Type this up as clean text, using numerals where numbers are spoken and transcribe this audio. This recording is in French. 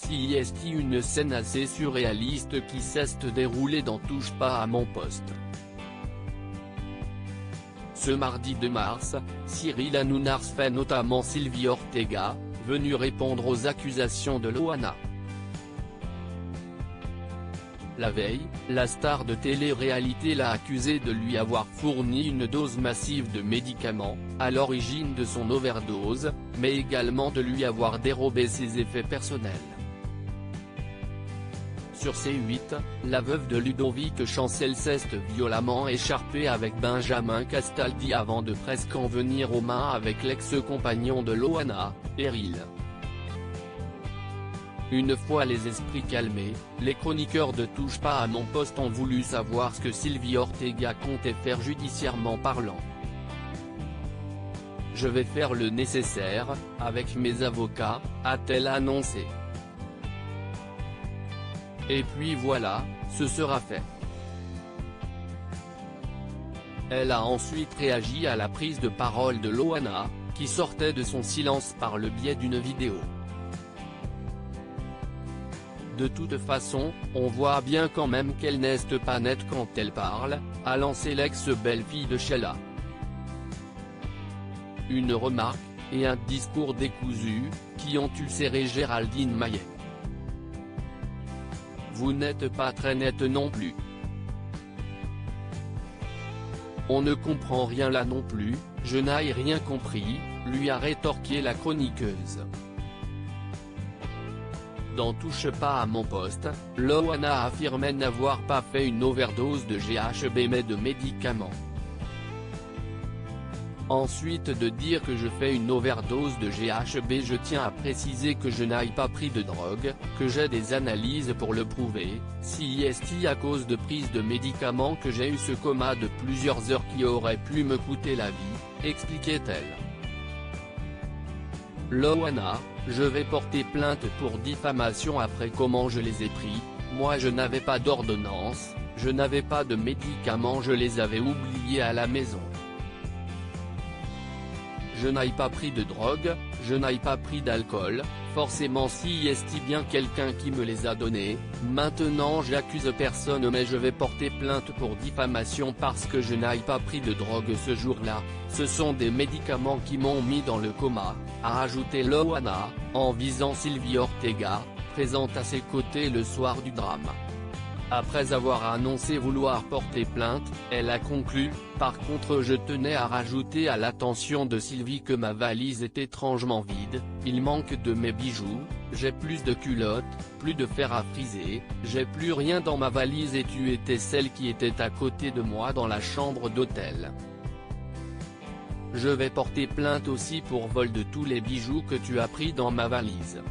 CIST. Une scène assez surréaliste qui s'est déroulée dans Touche pas à mon poste. Ce mardi 2 mars, Cyril Hanouna fait notamment Sylvie Ortega, venue répondre aux accusations de Loana. La veille, la star de télé-réalité l'a accusé de lui avoir fourni une dose massive de médicaments, à l'origine de son overdose, mais également de lui avoir dérobé ses effets personnels. Sur C8, la veuve de Ludovic Chancel s'est violemment écharpée avec Benjamin Castaldi avant de presque en venir aux mains avec l'ex-compagnon de Loana, Eril. Une fois les esprits calmés, les chroniqueurs de Touche pas à mon poste ont voulu savoir ce que Sylvie Ortega comptait faire judiciairement parlant. Je vais faire le nécessaire, avec mes avocats, a-t-elle annoncé. Et puis voilà, ce sera fait. Elle a ensuite réagi à la prise de parole de Loana, qui sortait de son silence par le biais d'une vidéo. De toute façon, on voit bien quand même qu'elle n'est pas nette quand elle parle, a lancé l'ex-belle-fille de Sheila. Une remarque, et un discours décousu, qui ont ulcéré Géraldine Maillet. Vous n'êtes pas très nette non plus. On ne comprend rien là non plus, je n'ai rien compris, lui a rétorqué la chroniqueuse. Dans Touche pas à mon poste, Loana affirmait n'avoir pas fait une overdose de GHB mais de médicaments. Ensuite de dire que je fais une overdose de GHB, je tiens à préciser que je n'ai pas pris de drogue, que j'ai des analyses pour le prouver, CIST à cause de prise de médicaments que j'ai eu ce coma de plusieurs heures qui aurait pu me coûter la vie, expliquait-elle. Loana, je vais porter plainte pour diffamation après comment je les ai pris, moi je n'avais pas d'ordonnance, je n'avais pas de médicaments, je les avais oubliés à la maison. Je n'ai pas pris de drogue, je n'ai pas pris d'alcool, forcément si est-il bien quelqu'un qui me les a donnés, maintenant j'accuse personne mais je vais porter plainte pour diffamation parce que je n'ai pas pris de drogue ce jour-là, ce sont des médicaments qui m'ont mis dans le coma, a ajouté Loana, en visant Sylvie Ortega, présente à ses côtés le soir du drame. Après avoir annoncé vouloir porter plainte, elle a conclu, par contre je tenais à rajouter à l'attention de Sylvie que ma valise est étrangement vide, il manque de mes bijoux, j'ai plus de culottes, plus de fer à friser, j'ai plus rien dans ma valise et tu étais celle qui était à côté de moi dans la chambre d'hôtel. Je vais porter plainte aussi pour vol de tous les bijoux que tu as pris dans ma valise.